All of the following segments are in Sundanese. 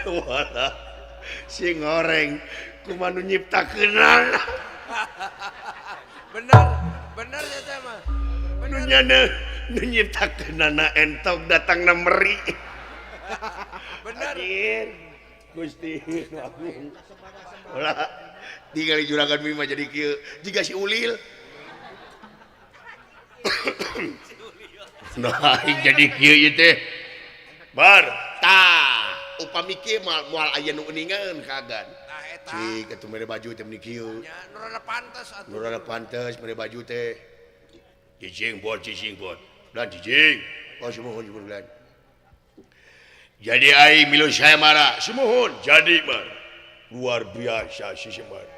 Walah, si ngoreng kumaha nu nyiptakeunana. Bener, bener ya teh mah. Nu nyana nu nyiptakeunana entok datangna meri. Bener. Anjir. Gusti nu agung. Ulah tinggal juragan mah jadi kieu jiga si Ulil. Nah, jadi kieu ieu teh. Bar, tah, upami kieu moal aya nu euningan kagan. Nah eta. Cik atuh mere baju teh meni kieu. Nya nu rada pantes atuh. Nu rada pantes mere baju teh. Cicing bot. Dan cicing. Oh sumuhun dan. Jadi aing milu saya marah. Sumuhun jadi mar. Luar biasa si Semar.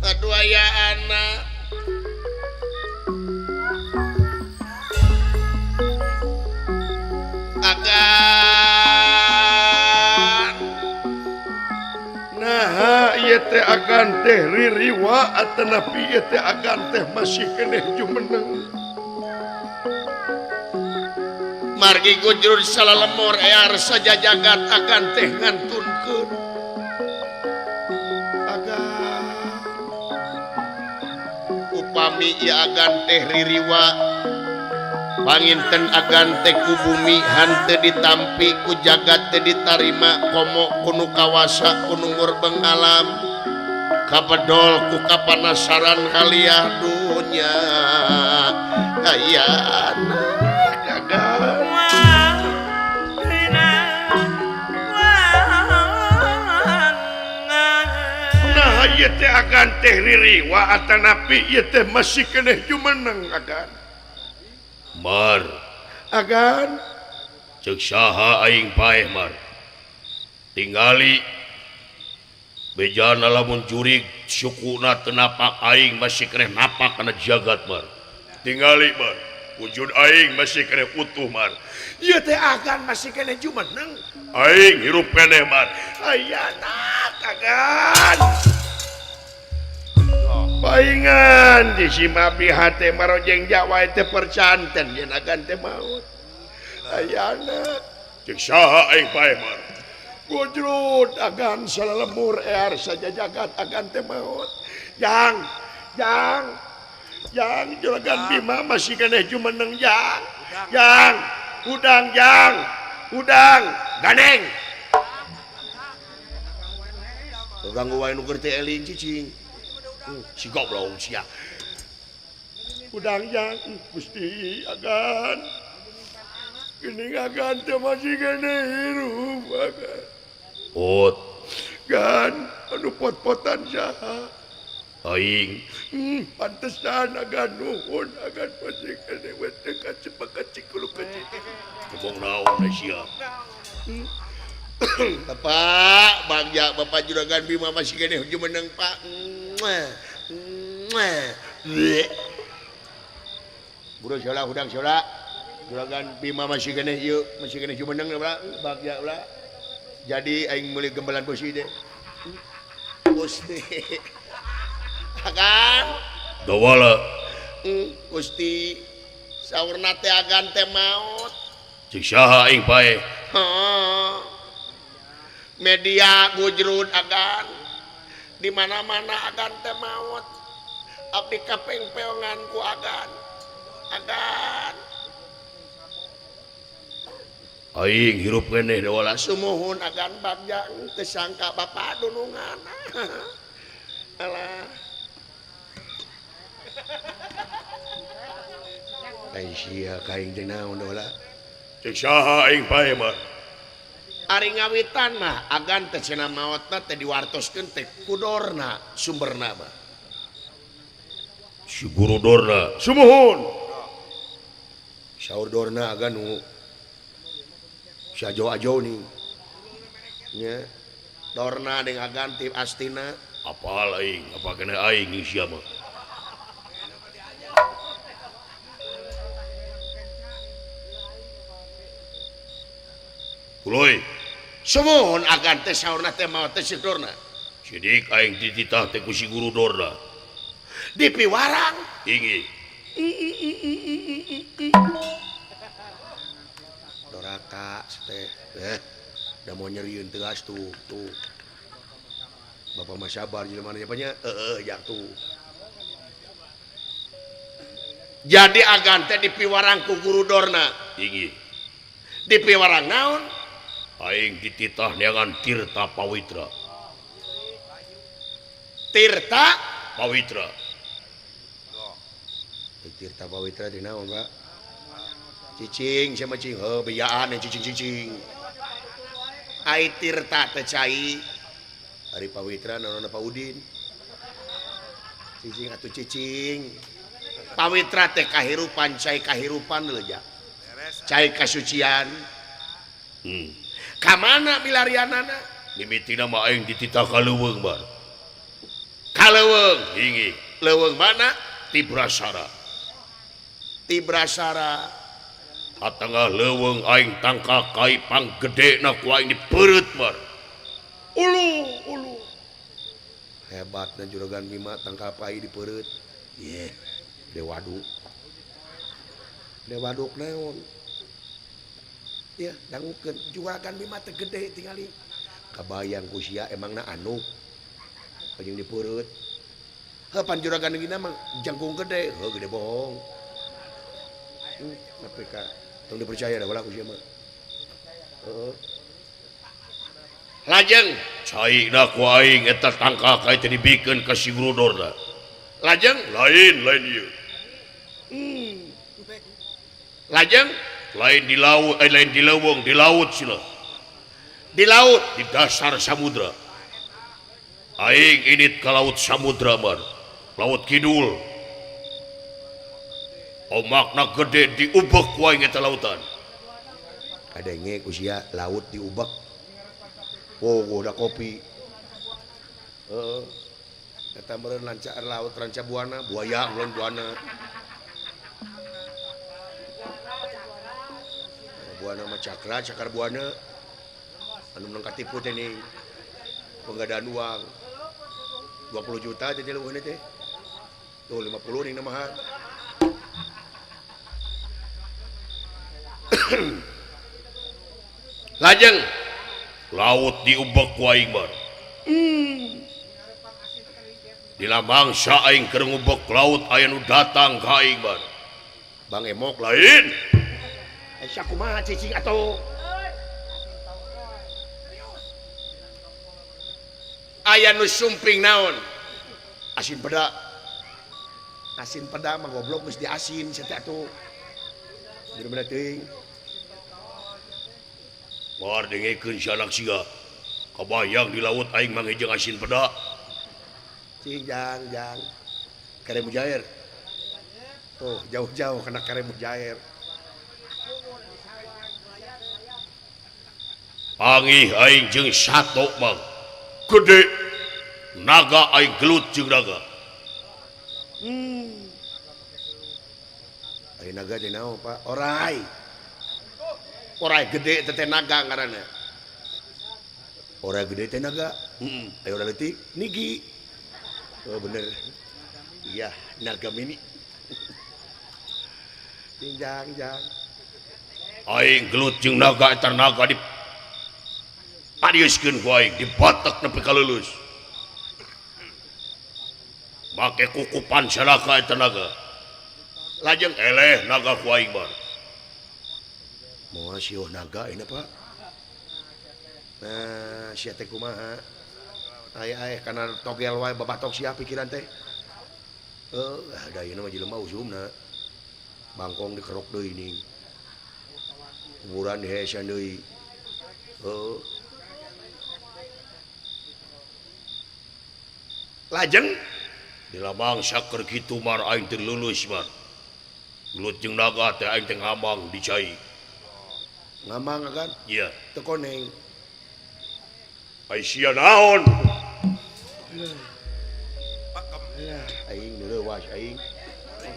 Aduh aya anak. Agan. Nah, ieu teh agan teh ririwa atanapi ieu teh agan teh masih keneh jumeneng. Margi gujrud salalemur ear saja jagat agan teh ngantunkeun. Agan. Upami ieu agan teh ririwa panginten agan teh ku bumi hanteu ditampi ku jagat teh ditarima komo kunu kawasa kunu ngurbeng alam kapedol ku kapanasaran haliah dunya ayana gagal nah ieu teh agan teh ririwa atanapi ieu teh masih keneh jumeneng agan Mar agan cek saha aing paeh Mar tingali bejana lamun jurig sukuna teu napak aing masih keneh napak kana jagat Mar tingali Mar wujud aing masih keneh utuh Mar ieu teh agan masih keneh jumeneng aing hirup keneh Mar ayana agan paingan di simabi hate marojeng Jawa itu percanten yen agan teh maut ayana cek saha aing paeh Mar gujrud agan salalemur ear saja jagat agan teh maut jang juragan Bima masih keneh jumeneng jang udang ganeng ganggu wae nu keur teh eling cicing si goblok sia udang yang Gusti agan geuning agan teh masih keneh hirup agan pot gan anu pot-potan saha aing pantesan agan nuhun agan masih keneh wete kacip kulo kacip ngomong naon sia Bapak juragan Bima masih keneh jumeneng Pak. Buru salah udang salah. Juragan Bima masih keneh ieu, masih keneh jumeneng ulah bagja ulah. Jadi aing meuli gembelan beusi teh. Gusti. Agan. Dawala. Gusti saurna teh agan teh maot. Cik saha aing paeh. Media gujrud agan di mana-mana agan teh maut abdi kapengpeongan ku agan aing hirup keneh dewala sumuhun agan bagja teu sangka bapa dunungan alah aing sia kaing teh naon dewala cek saha aing paeh mah ari ngawitan mah agan teh cenah maotna teh diwartoskeun teh kudorna sumberna mah si guru dorna sumuhun saur dorna agan nu si ajo-ajo nih nya dorna dengan agan ti astina apal aing apa kena aing nih sia mah Kuloy sumuhun agan teh saurna teh maot teh si dorna sidik aing dititah teh ku si guru dorna di piwarang ingi doraka teh udah mau nyeriun tegas tuh Bapak Mas sabar jelema apanya ya tuh jadi agan teh di piwarang ku guru dorna ingi di piwarang naon aing dititah neangan Tirta Pawitra Tirta Pawitra Tirta Pawitra di naon Pak cicing sama cing beyaan yang cicing ai Tirta teh cai Ari Pawitra nona Pak Udin cicing atuh cicing Pawitra teh kahirupan cai kahirupan lho ja cai kasucian kamana milarianana mimitina mah aing dititah ka leuweung bar kaleuweung ingi leuweung mana Tibrasara Tibrasara atengah leuweung aing tangka kai panggedena ku aing dipereut bar ulu hebatna juragan Bima tangkal pai dipereut ye dewaduk naon ya dangukeun juragan Bima teh gede tingali kabayang ku sia emangna anu jeung dipereut pan juragan gina mah jangkung gede gede bohong tapi ka tong dipercaya dah ulah ku sia mah lajeng cai na ku aing eta tangka kai teh dibikeun ka si Guru Dorna lajeng lain ieu lajeng lain di laut lain di leuweung di laut sila di laut di dasar samudra aing init ka laut samudra bar laut kidul omakna gede diubek ku aing eta lautan kadenge ku sia laut diubek udah kopi eta meureun lancar laut ranca buana buaya mulun buana buana mah cakar buana anu menang katipu teh nih penggadaan uang 20 juta jadi leuweun teh tuh 50 nih namahan lajeng laut diubek ku aing bar di lamangsa aing keur ngubek laut aya nu datang ka aing bar Bang Emok lain Aisyah kumaha cicing atau aya nu sumping naon asin peda mah goblok geus diasin sia atuh bener-bener teuing war dengekeun si anak siga kabayang di laut aing mangejeng asin peda cing jang kare mujair tuh jauh-jauh kena kare mujair pangih aing jeung sato mang gede naga aing gelut jeung naga Ari naga teh naon Pak orai gede teh naga ngaranna orai gede teh naga ayo udah leutik nigi oh bener iya naga mini jang aing gelut jeung naga eta naga di padiuskeun ku aing dibatek nepi ka leulus make kukupan salaka eta naga lajeng eleh naga ku aing bar moal sioh naga ini Pak nah sia teh kumaha aya kana togel wae babatok sia pikiran teh ada ieu mah jelema usumna bangkong dikerok deui ning kuburan dihesan deui lajeng di lamang saker kitu mar aing teu lulus mar gelut jeung naga teh aing teh ngamang di cai ngamang kan iya teu koneng ai sia naon aing leuwas aing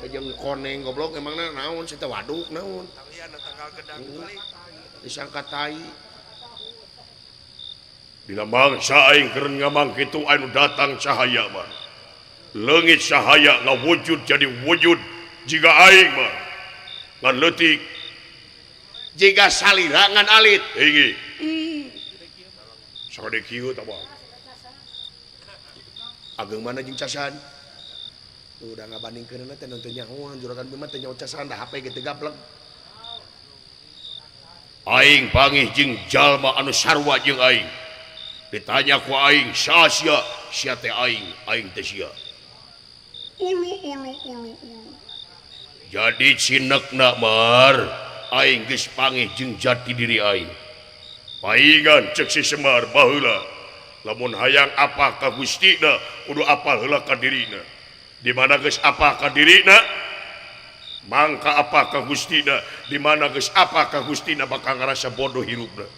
jeung koneng goblok emangna naon sia teh waduk naon talian tanggal gedang kali disangka tai di lamang sa aing keur ngamang kitu anu datang cahaya mar Leungit sahaya ngawujud jadi wujud jika aing mah ngan leutik jika salirangan alit hiji sakade kieu tah bang ageng mana jeung casan udah ngabandingkeun teh nonton nyahoan juragan mah teh nyaho casan da HP ge teu gaplek aing pangih jeung jalma anu sarua jeung aing ditanya ku aing sia sia teh aing teh sia ulu jadi cinekna mar aing geus pangih jeung jati diri aing paingan cek si Semar baheula lamun hayang apa ka Gustina kudu apa heula ka dirina di mana geus apa ka dirina mangka apa ka Gustina di mana geus apa ka Gustina bakal ngarasa bodoh hirupna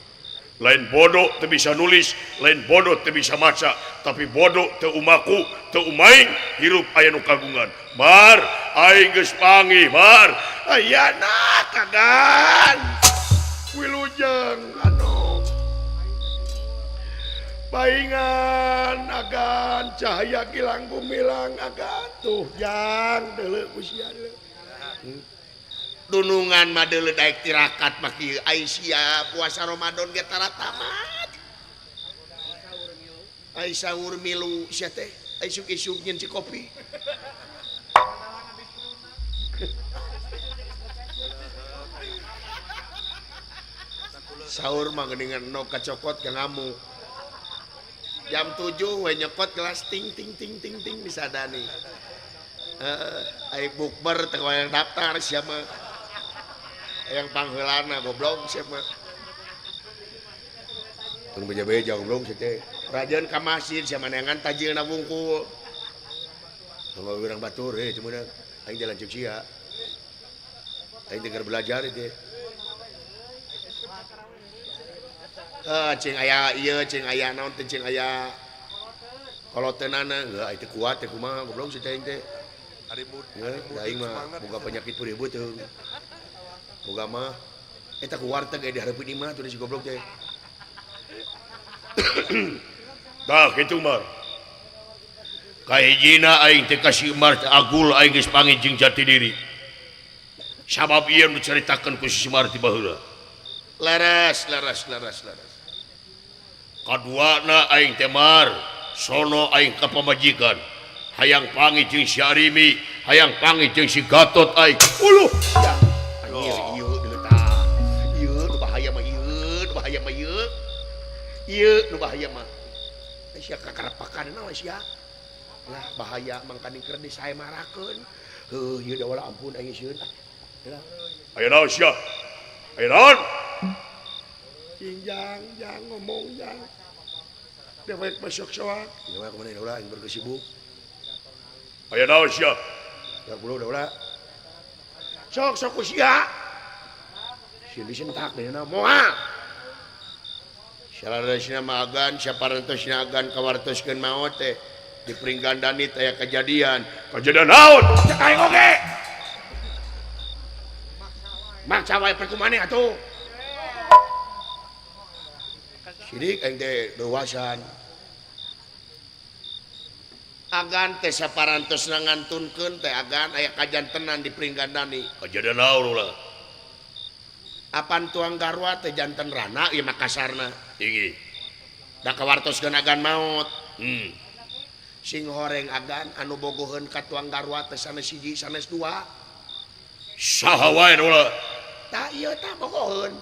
lain bodoh teu bisa nulis lain bodoh teu bisa maca tapi bodoh teu umaku teu umaing hirup aya nu kagungan mar aing geus panggih mar ayana kagan wilujeng anu paingan agan cahaya kilang gumilang agan tuh jang deuleu ku sia dunungan mah deuleu daek tirakat mah kieu Aisyah puasa Ramadan ge tara tamat ai sahur milu sia teh ai isuk-isuk nyeun ci kopi sahur mah geuningan no kacokot ka ngamu jam 7 we nyokot gelas ting ting ting ting ting disadani ai bukber teu yang daftar sia mah yang pangheulana goblok sia mah tong beja-beja goblok sia teh rajeun ka masjid sia manengan tajilna wungkul tong urang batur cuma aing jalan cuk sia aing teu belajar teh cing aya ieu cing aya naon teh cing aya koloteunana heuh aya teh kuat teh kumaha goblok sia teh teh Harimut aing mah boga penyakit peureubeuh teh boga mah eta ku warteg aya di hareupeun imah tuh si goblok teh tah kitu mar kahijina aing teh kasih Semar teh agul aing geus panggih jeung jati diri sabab ieu nu caritakeun ku si Semar ti baheula laras kaduana aing teh Mar sono aing ka pamajikan hayang panggih jeung si Arimi hayang panggih jeung si Gatot aing uluh ya ieu deuleu tah ieu nu bahaya mah ieu nu bahaya mah sia kakarapakan naon sia lah bahaya mangkani keur disae marakeun heuh ieu da wala ampun aing sieun aya naon sia aya naon jang ngomong jang dewek masuk soak ya mah kemana ulah aing berkesibuk aya naon sia ya kulo ulah sok ku sia sieun disentak deuna moal saladasna mah agan saparentosna agan kawartoskeun maot teh di Pringgandani teh aya kejadian naon cek aing oge maksa wae perkumane atuh sidik aing teh dewasan agan teh saparantosna ngantunkeun teh agan aya kajantenan di Pringgandani kejadian naon ulah apan tuang garwa teh janten rana ieu mah kasarna tinggi da kawartoskeun agan maot sing horeng agan anu bogoheun ka tuang garwa teh sanes hiji sanes dua saha wae ulah tah ieu tah bogoheun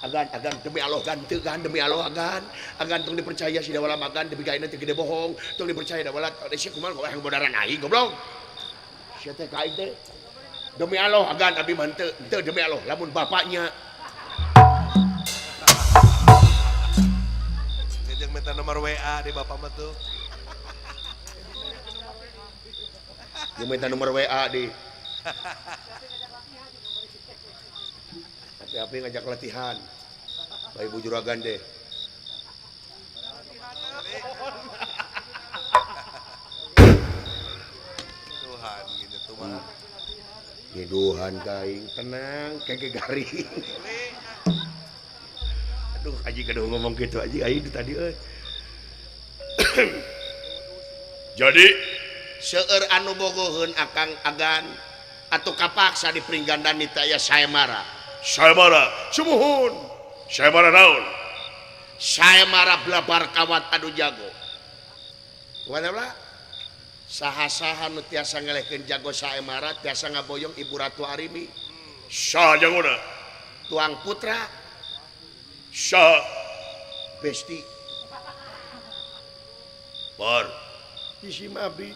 agan demi Allah ganti gan demi Allah agan tong dipercaya si dawala magan demi gaina teh gede bohong tong dipercaya dawala sia kumaha yang bodaran aing goblok sia teh ka aing teh demi Allah agan abi mah teu demi Allah lamun bapaknya ngejeng minta nomor WA di bapak mah tuh dia minta nomor WA di tapi ngajak latihan bayi ibu juragan deh Tuhan gitu tuh mah Tuhan kaing tenang keke garing aduh aji kada ngomong gitu aji aing tadi jadi seueur anu bogoheun akang agan atuh kapaksa diperinggandaan nita aya sayemara sumuhun sayemara naon sayemara blabar kawat adu jago wadahlah saha-saha nu tiasa ngelehkeun jago sayemara tiasa ngaboyong Ibu Ratu Arimi saha jagona Tuang Putra saha Besti Bar isi abdi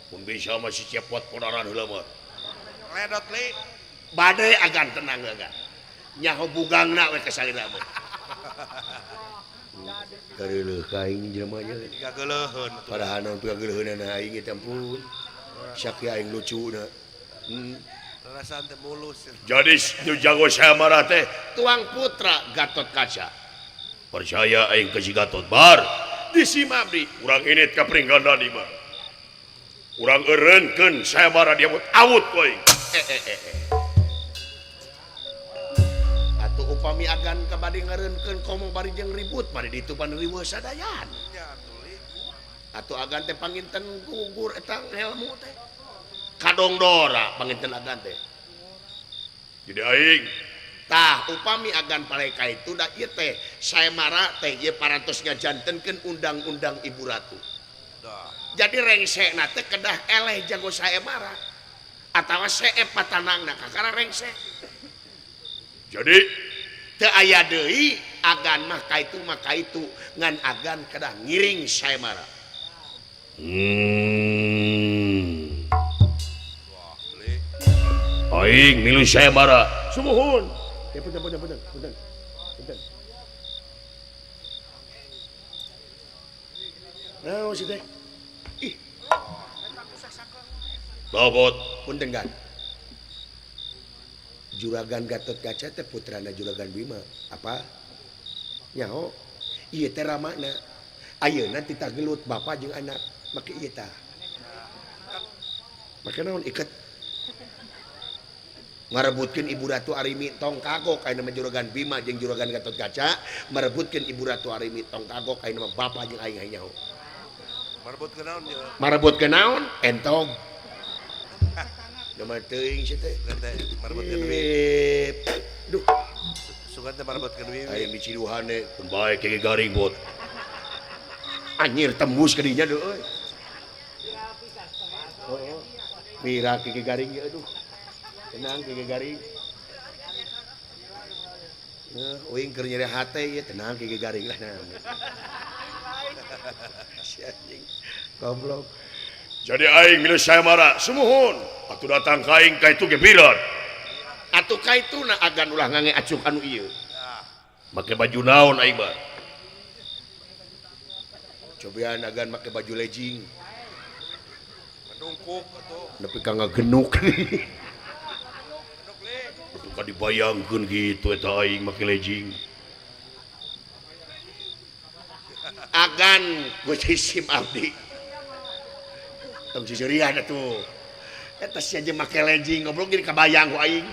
pun bisa masih cepot podaran heula mah Ledot li. badai agan tenang agan nyaho bugangna we kasalira mah kareuleuk kaing jelema nya Gageuleun. padahal naon pageuleunana aing eta ampun sakia aing lucuna Rasaan teh mulus. jadi nu jago sayemara teh Tuang Putra Gatot Kaca percaya aing ka si Gatot bar di simabdi urang init ka pringgandaan imah urang eureunkeun sayemara dia awut koy atuh upami agan ka bade ngareunkeun komo bari jeung ribut bari ditu pan riweuh sadayan Nya atuh li. atuh agan teh panginten gugur eta ngelmu teh kadongdora panginten agan teh jadi aing tah upami agan paleka itu da ieu teh sayemara teh ieu parantos ngajantenkeun undang-undang Ibu Ratu Dah. jadi rengsekna teh kedah eleh jago sayemara atawa seep patanangna kakara rengsek jadi teu aya deui agan mah kaitu ngan agan kedah ngiring sayemara Wah, li. aing milu sayemara sumuhun ya punten naon sih teh ih Babot punten kan Juragan Gatot Kaca teh putrana Juragan Bima apa nyaho ieu teh ramana ayeuna titah gelut bapa jeung anak make ieu tah make naon iket ngarebutkeun Ibu Ratu Arimi tong kagok ayeuna mah Juragan Bima jeung Juragan Gatot Kaca marebutkeun Ibu Ratu Arimi tong kagok ayeuna mah bapa jeung aing nyaho Marbot ke naon nya? marebutkeun naon entong Nama teuing sia teh. Teh marbot ke duit. Duh, Sugan teh marbot ke duit. aya miciduhane pun bae kege garing bot. Anjir tembus ke dinya deuh euy. Mira kege garing ya aduh. Tenang kege garing. Nah, uing keur nyeri hate ieu tenang kege garing lah nah. Si anjing. Goblok. Jadi aing milu sayemara sumuhun atuh datang ka aing ka itu ge birat atuh ka itu na agan ulah ngange acuk anu ieu make baju naon aing mah cobaan agan make baju legging Medungkuk atuh. nepi ka ngagenuk Meduk li. nepi ka dibayangkeun gitu eta aing make legging agan Gusti Sim abdi tong sisirian atuh eta sia aja make legging goblok jadi kabayang ku aing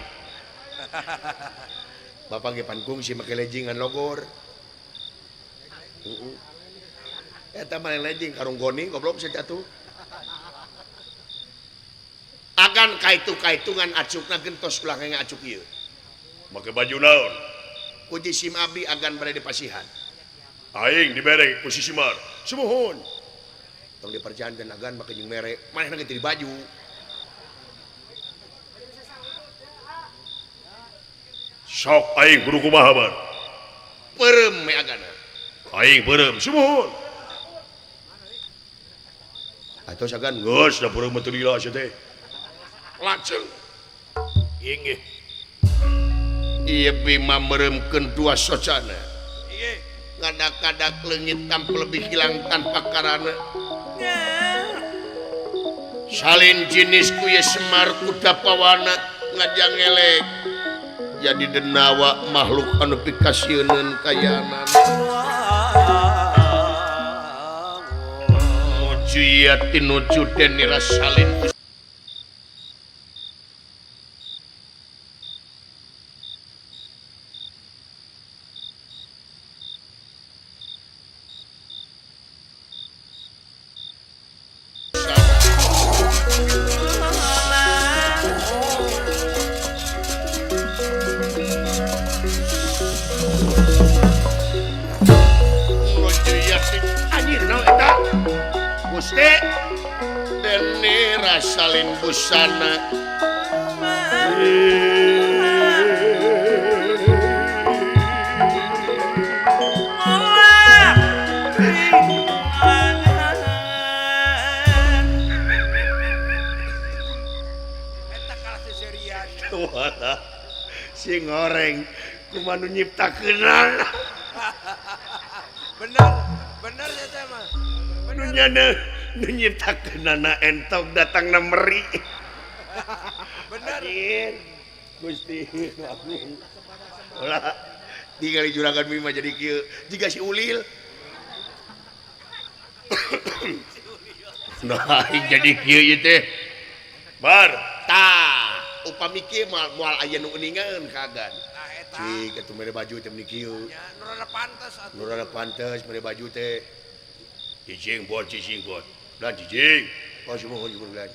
bapak ge pangkung si make legging ngan logor eta mah legging karung goni goblok sia atuh agan kaitu ngan acukna gentos ulah nge acuk ieu make baju naon ku Sim abdi agan bade di pasihan aing dibere ku si Simar sumuhun tong diperjanjian agan make jeung mere manehna ge di baju sok aing kudu kumaha bar peureum me agana aing peureum sumuhun atuh sagan geus da peureum teu lila sia teh lajeng inggih ieu Bima meureumkeun dua socana Ieu. ngadak-ngadak leungit tampil lebih hilang tanpa karana salin jenis ku ye Semar kuda pawana ngajang elek jadi denawa makhluk anu pikasieun kayanan muji tinuju den nira salin Gusti deni rasalin busana Eta kalah seserian. Walah, si ngoreng kumaha nu nyiptakeunna Bener, bener ya teh mah. nu Bener. nyana nu nyiptakeunna entok datangna meri Bener. anjir Gusti agung ulah tinggal juragan mimah jadi kieu jiga si ulil nah jadi kieu ieu teh bar tah upami kieu moal aya nu geuningan kagan Nah eta. cik atuh mere baju teh meni kieu Ya nu rada pantes atuh. nurana pantes mere baju teh cicing bot dan cicing oh sumuhun bulan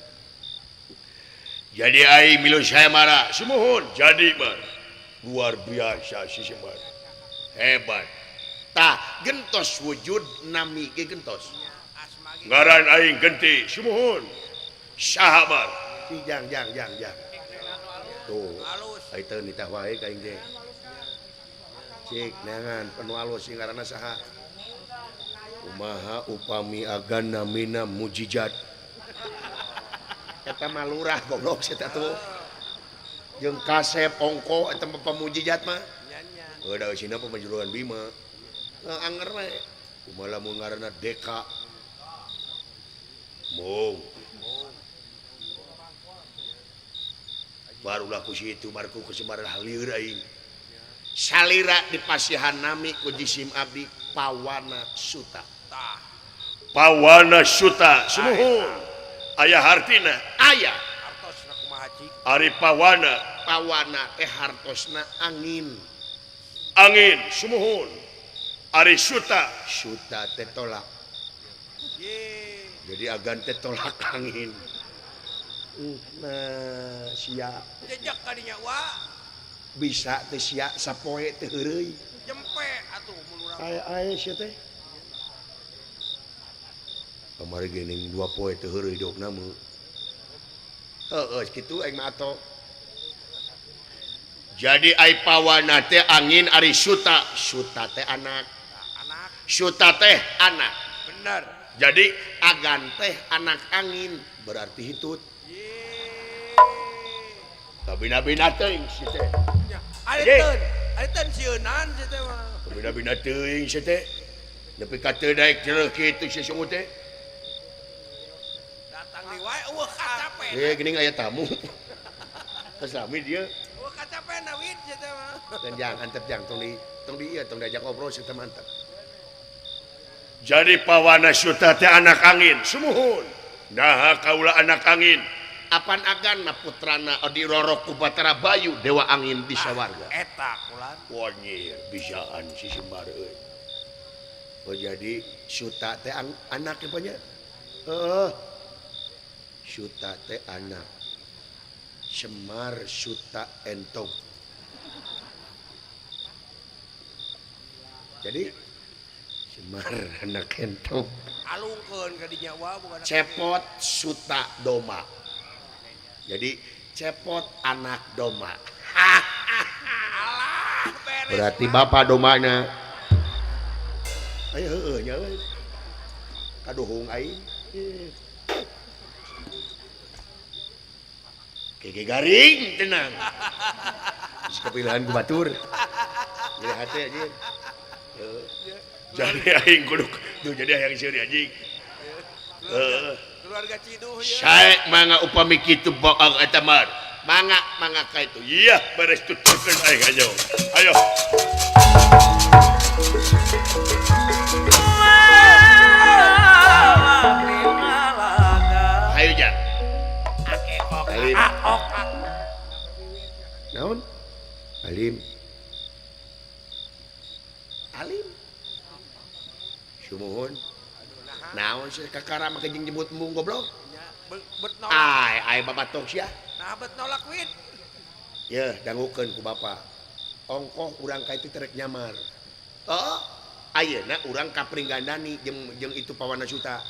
jadi ai milu saya marah sumuhun jadi mar luar biasa si Semar hebat tah gentos wujud nami ge gentos Asma ge. ngaran aing genti sumuhun sahabar si jang tuh Halus. ai teu nitah wae ka aing teh cik neangan penuh alus sing ngaranna saha kumaha upami agan namina mujizat eta mah lurah goblok eta tuh jeung kasep ongko eta mah pamujizat mah Nyanya. da eusina pamajuruan Bima anger we kumaha lamun ngaranna Deka mung barulah ku situ marku kesembaran halir aing salira di pasihan nami ku jisim abdi Pawana Suta Tah. Pawana Suta sumuhun aya hartina aya Artosna kumaha cik. ari Pawana teh hartosna angin sumuhun ari Suta teh tolak Ye. jadi agan teh tolak angin nah sia Jejak kadinya wa. bisa teh sia sapoe teh heureuy Jempe atuh mun urang. aya sia teh kamari geuning 2 poe teh heureuy dogna mah heueuh kitu aing mah ato jadi ai Pawana teh angin ari Suta teh anak Anak. Suta teh anak Bener. jadi agan teh anak angin berarti hitut Ye. kabina-bina teuing si teh Nya. Ye. Ari ten sieunan si teh mah. kabina-bina teuing si teh nepi ka teu daek jereuh kitu si sungut teh Datang di wae eueuh kacapen. geuning aya tamu geus lami dia Eueuh kacapen awit si teh mah. dan jang antep jang tong diajak ngobrol sih mantap jadi Pawana Suta teh anak angin sumuhun nah kaula anak angin apan agan putrana di Rorok ku Batara Bayu dewa angin di sawarga Eta kulan. wanyir bisaan si Sembar euy oh jadi Suta teh anak nya Suta teh anak Semar Suta Entong jadi Semar anak Entong Alungkeun kadinya wa bukan. Cepot Suta Doma jadi Cepot anak Doma Alah, beres. berarti bapak domanya ayo heueuh nya euy kaduhung aing kege garing tenang geus kepilihan ku batur jadi hate anjing jadi aing kudu tuh jadi hayang sieun anjing Keluarga Ciduh ya. sae mangga upami kitu boang eta mah mangga ka itu iya beres tuturkeun aing ayo ayo jang Alim naon Alim sumuhun naon sih kakara make jeung jemput embung goblok Bet nolak. ai babatok sia Nah, bet nolak wit. ya dangukeun ku bapa ongkoh urang ka itu terek nyamar oh ayeuna urang kapringgandani jeung itu Pawana Suta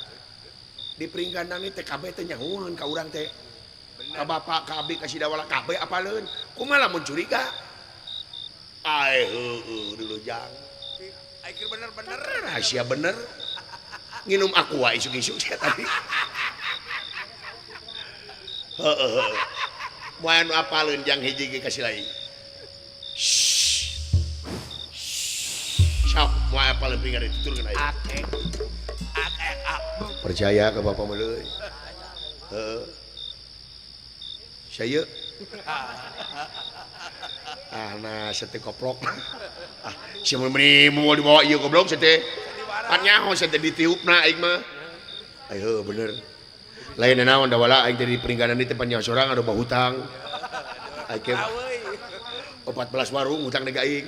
di peringkandang ini TKB teh nyahuan ka urang teh. Ka bapak ka abdi ka sidawala KB apaleun. Kumaha lamun curiga? Ai dulu jang. Aikir bener-bener. Rahasia bener. Nginum aqua isuk-isuk saya tadi. Heeh. Moal anu apaleun jang hiji ge kasih lain. Sok moal apaleun pinggir diturunkeun aya. Akek. Percaya ke bapak meuleuy. Heeh. Saya nah sete koplok. Si meuni mau dibawa ieu goblok sete. Kan nyaho sete ditiupna aing mah. Ayo bener. Lain naon da wala aing teh di peringganan ieu teh pan nyaho sorang anu bahutang. Aing 14 warung hutang nega aing.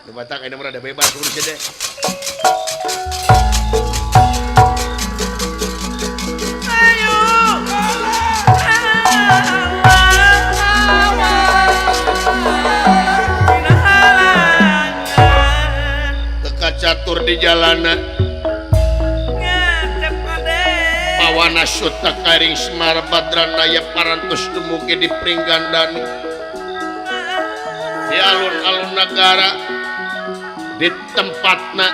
Nu batang ayeuna mah rada bebas urus teh. Catur di jalanan pawana suta karing Semar Badran daya parantos dumugi di Pringgandani di alun-alun negara di tempatna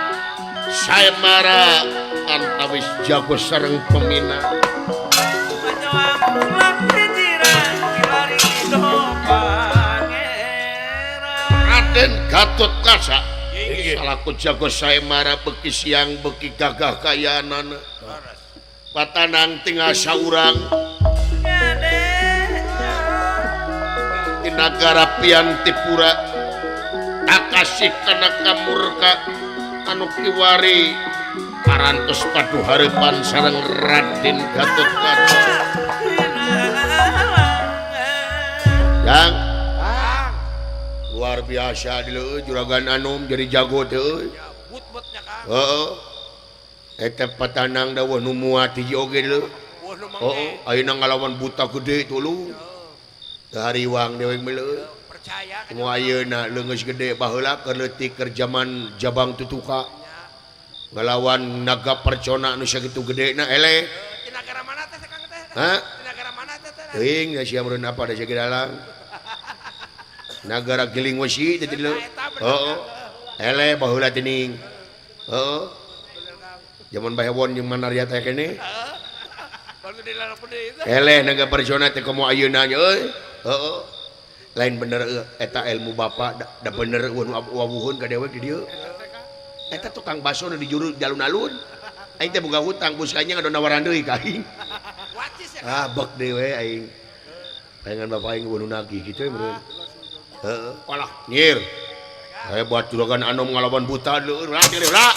Saemara antawis jago sareng pemina Raden Gatot Kaca salaku jago Saemara beki siang beki gagah kayanana patanang tinggal saurang di negara Piantipura akasih kana kamurka anu kiwari parantos paduharepan sareng Raden Gatot Kaca yang luar biasa dulu juragan Anom jadi jago teh. But-butnya Kang. Heeh. Eta patanang dawuh nu muat hiji oge dulu. Wah lu Heeh, ayeuna ngalawan buta gede tuluy. Hariwang dewek meuleuh. percaya kan. Semua ayeuna leungeus gede baheula keur leutik keur zaman Jabang Tutuka. Ngalawan naga percona anu sakitu gedena eleh. Di negara mana teh Kang teh? Hah? Di negara mana teh teh? Teuing sia meureun apa da sakidalang. Nagara Giling Wesi teh dulu. Heeh. Eleh baheula teuing. Heeh. Zaman bahewon jeung manarya teh kene. Baru dilarang deui itu. Eleh naga percona teh komo ayeuna nya euy. Heeh. Lain bener eta ilmu bapa da bener wawuhun ka dewek di dieu. Eta tukang baso nu di juru jalun-alun. Aing teh boga hutang puskanya ngadonawaran deui ka aing. Wacis ya. Ah bek dewe aing. Pengen bapak aing nu nagih kitu meureun. Heeh. Walah nyir. Saya buat juragan Anom ngalawan buta dulu. Lah dire lah.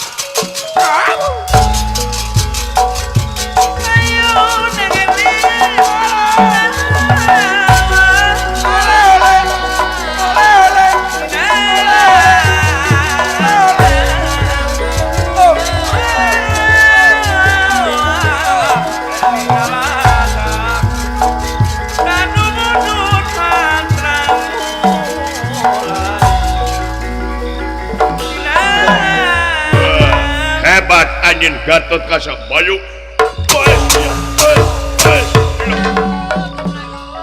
Hebat anjing Gatot Kaca Bayu.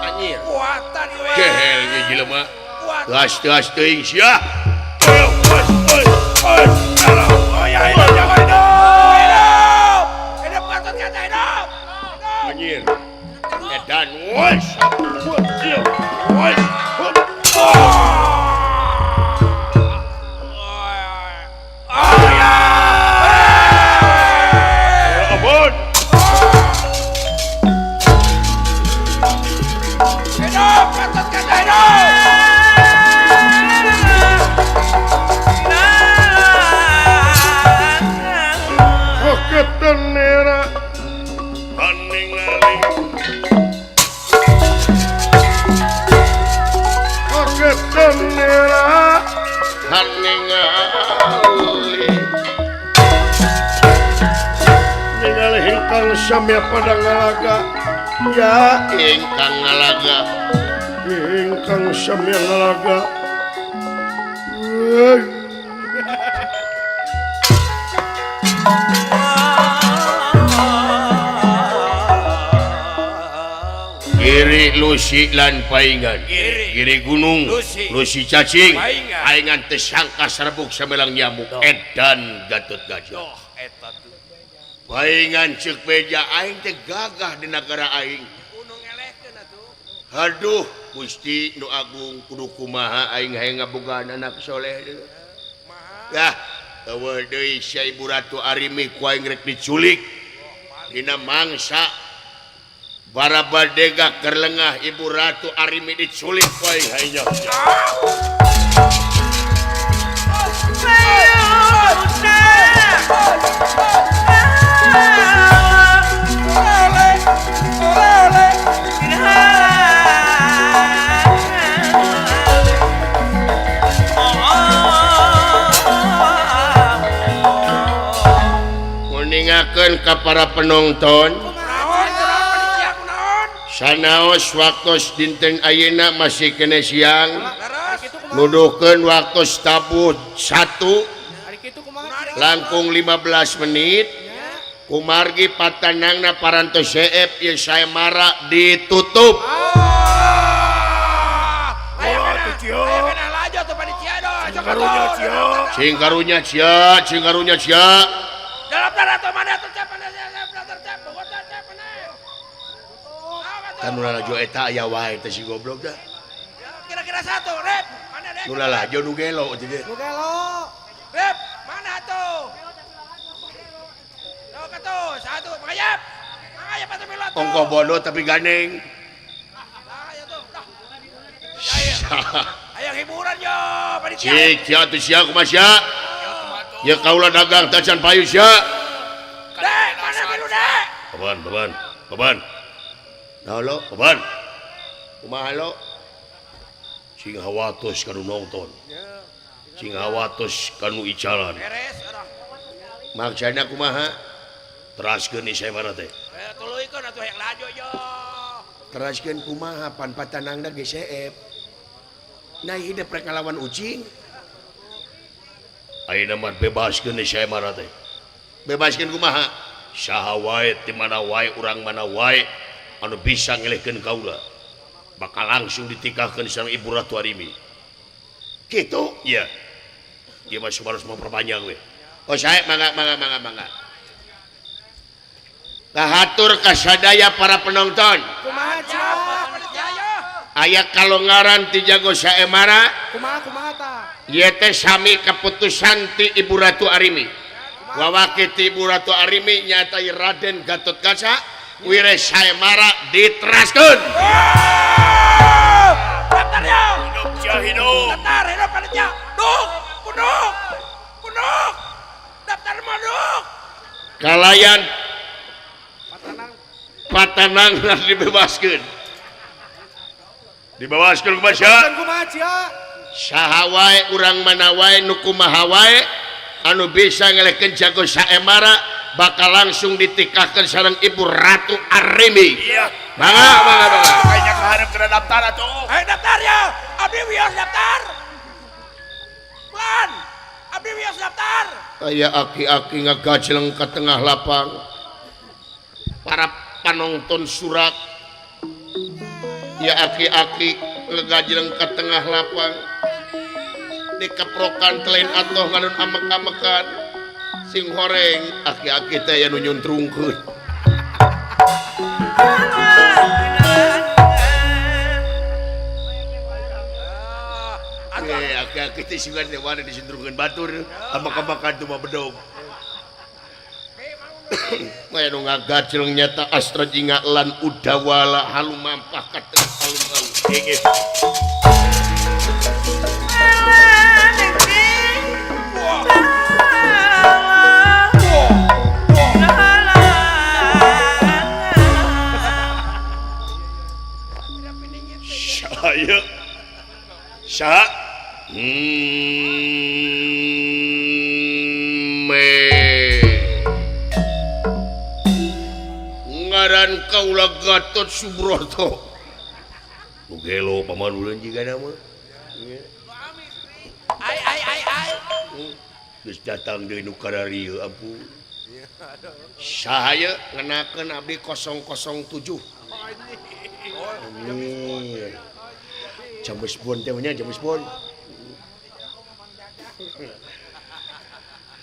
Anjir. Kuatan we. Gehel ge jelema. Kuat. Gas teuing sia. Oh ya hidup jago hidup. Hidup. Hidup Gatot Kaca hidup. Anjir. Edan wes. Wes. Abon. Hidup Gatot Kaca hidup. Ketenera aning-aning ketenera aning-aling ningali hingkang samya pada ngalaga ya hingkang ngalaga hingkang samya ngalaga Giri Lusi lan paingan Giri Gunung Lusi cacing paingan tesangka serbuk semelang nyamuk edan Gatot Gajah paingan cek beja aing teh gagah di negara aing aduh Gusti nu agung kudu kumaha aing hayang ngabogaan anak soleh yah eueuh deui sia Ibu Ratu Arimi ku aing rek diculik dina mangsa barabadega keur lengah Ibu Ratu Arimi diculik ku aing hayang ningakeun ka para penonton sanaos waktos dinten ayeuna masih kene siang nuduhkeun waktos tabuh 1 langkung 15 menit kumargi patanangna parantos CF ieu saemara ditutup cing karunya cia kan nulalajo eta aya wae teh si goblok dah. Kira-kira satu, Rep. Mana Rep? Nulalajo nu gelo teh. Nu gelo. Rep, mana tuh? Tuh ka tuh, satu, mangayap. Mangayap atuh milot. Ongko bodoh tapi gandeng. Aya tuh. Aya hiburan yo, panitia. Cik, cia tuh sia kumaha sia? Ya kaula dagang tacan payu sia. Dek, mana biru dek? Beban. Nah lo, beban. Kumaha lo? Cing hawatos kanu nonton. Cing hawatos kanu icalan. Beres arah. Maksudna kumaha? Teraskeun ni saya mana teh? Tuluikeun atuh yang lajo yo. Teraskeun kumaha pan patanangna ge CF. Nah hidup rek ngalawan ucing. Ayeuna mah bebaskeun ni saya mana teh? Bebaskeun kumaha? Saha wae ti mana wae urang mana wae anu bisa ngelehkeun kaula bakal langsung ditikahkeun sareng Ibu Ratu Arimi. Kitu? Iya. Ieu mah harus memperpanjang we. Oh sae mangga. Kahatur ka sadaya para penonton. Kumaha Aya kalongaran ti jago saemara. Kumaha ta? Ieu teh sami keputusan ti Ibu Ratu Arimi. Wawaki ti Ibu Ratu Arimi nyatai Raden Gatot Kaca wire saemara diteraskeun. Daftarnya. Hidup. Daftar hidup panitia. Punuk. Daftar maduk. Kalayan patanang dibebaskeun. Dibebaskeun kumaha sia? Saha wae urang mana wae nu kumaha wae anu bisa ngelehkeun jago saemara bakal langsung ditikahkeun sareng Ibu Ratu Arimi. Iya. Mangga. Kayaknya keharap kena daftar atuh. Ayo daftar ya. Abdi wios daftar. Ban. Abdi wios daftar. Aya aki-aki ngagajleng ke tengah lapang. Para penonton surak. Ya aki-aki ngagajleng ke tengah lapang. Dikeprokan telain atoh nganun amek-amekan. Sing horeng aki-aki teh anu nyuntrungkeun. Aki-aki teh sing teh wana disuntrungkeun batur, amek-amekan teu mah bedog. Maya nu ngagajleng nyata astra jinga lan udawala halu mampah ka tengah alun-alun. Sa ngaran kaula Gatot Subroto gelo pamanulan jiga nama Ai geus datang deui nu kararieu ampun saya ngenakeun abdi 007 amin jamus pun temanya jamus pun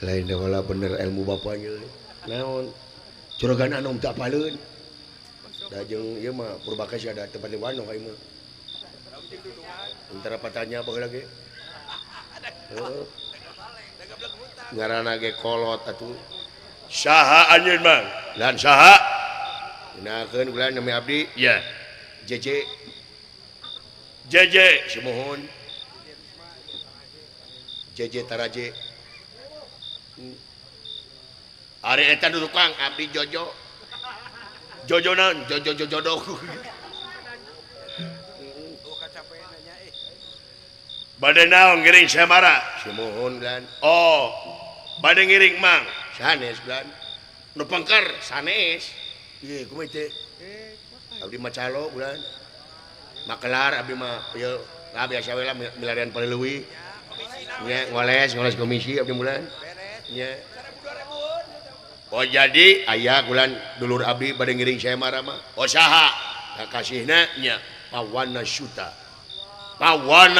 lain wala bener ilmu bapaknya naon juragan anom tak paleun da jeung ieu mah Purbakasih ada tempat di Wano kai mah antara patanya apa lagi ngaranna ge kolot atuh saha anjeun mang lan saha dinakeun kula nami abdi ya JJ semohon JJ Taraje ari eta nu tukang abdi Jojo jojonan jojo jodoh bade naon ngiring samara semohon lan oh bade ngiring mang sanes lan nu pengker sanes ieu kumaha teh abdi mah calo bulan makelar abdi mah ieu biasa we lah milarian paleuwi nya ngoles komisi abdi bulan nya oh jadi aya bulan dulur abdi bade ngiring samara mah oh saha kakasihna nya Pawana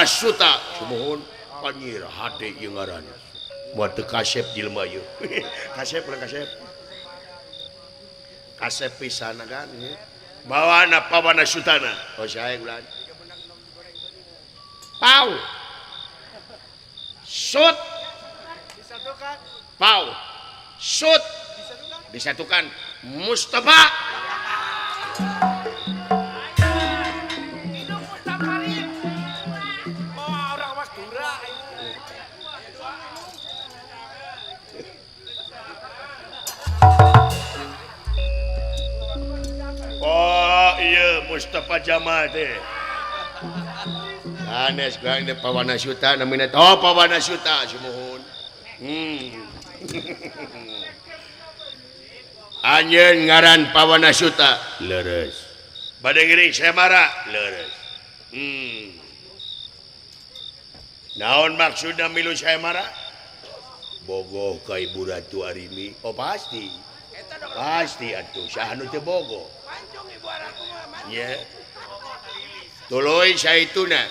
Suta semohon panyir hade ieu ngaranna moal teu kasep jelema ieu kasep pisan kan bawana Pawana Sutana oh sae ulan Pau Sut Pau Sut disatukan Mustafa Mustafa Jamal teh. Anes gang de Pawana Suta namina oh Pawana Suta semohon. Anjeun ngaran Pawana Suta leres. Bade ngiring samara leres. Naon maksudna milu samara? Bogoh ka Ibu Ratu Arimi. Oh pasti. Pasti atuh saha nu teu bogoh. Ya. Tuluy saituna.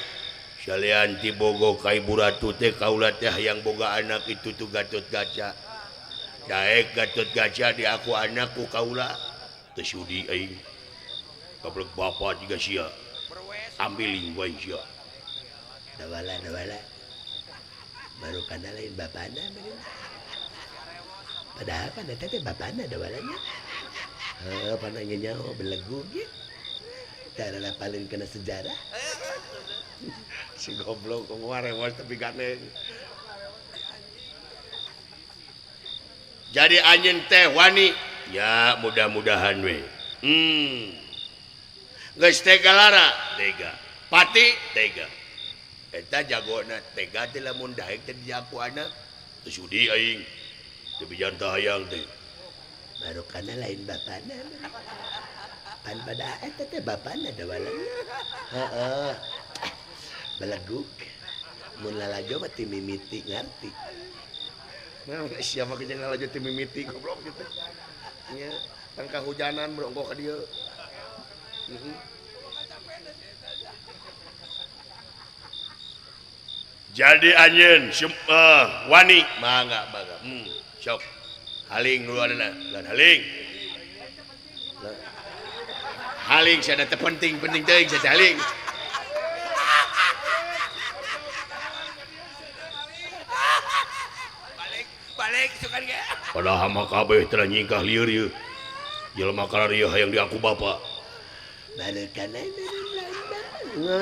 Salian ti bogoh ka Ibu Ratu teh kaula teh hayang boga anak itu tuh Gatot Kaca. Daek Gatot Kaca di aku anakku kaula teu sudi aing. Kablek bapa juga sia. Ambiling wae sia. Dawala. Baru kana lain bapana meureun. Padahal pan eta teh bapana dawalanya. Pananya nyaho belegu ge. Karena paling kena sejarah. Si goblok ngwarewas tapi ganeng. Jadi anjeun teh wani. Ya mudah-mudahan we. Geus tega lara, tega. Pati tega. Eta jagona tega teh lamun daek teh di aku anak. Teu sudi aing. Teu bijan teh hayang teh. Baru kana lain bapana. Pan pada eta teh bapana da walang. Heeh. Beleguk. Mun lalajo mah ti mimiti ngarti. Nah, siapa ke jeung lalajo ti mimiti goblok kitu. Nya, tang kahujanan berongko ka dieu. Jadi anjeun wani mangga. Sok. Haling dulu ada lan haling. Haling saya ada penting teuing saya haling. Balik sukan ge. Padahal mah kabeh teu nyingkah lieur ieu. Jelema kararieu hayang diaku bapa. Balik kana.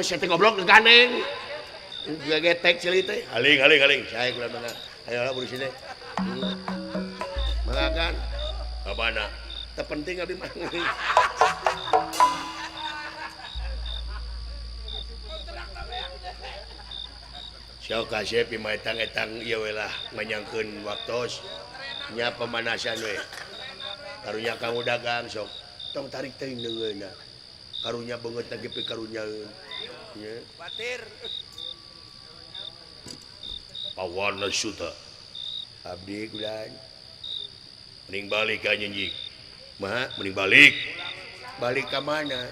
Saya teh goblok ganeng. Getek ceuli teh. Haling. Saya kula mana. Ayo buru sini. Mengakan abana terpenting abdi mah Syau kasih pima etang ieu we lah nganyangkeun waktos nya pemanasan we karunya kamu dagang sok tong tarik teuing deungeuna karunya beungeut lagi pi karunyaeun nya batir Pawana Suta abdi kulan mending balik ka nyenyik mah mending balik ka mana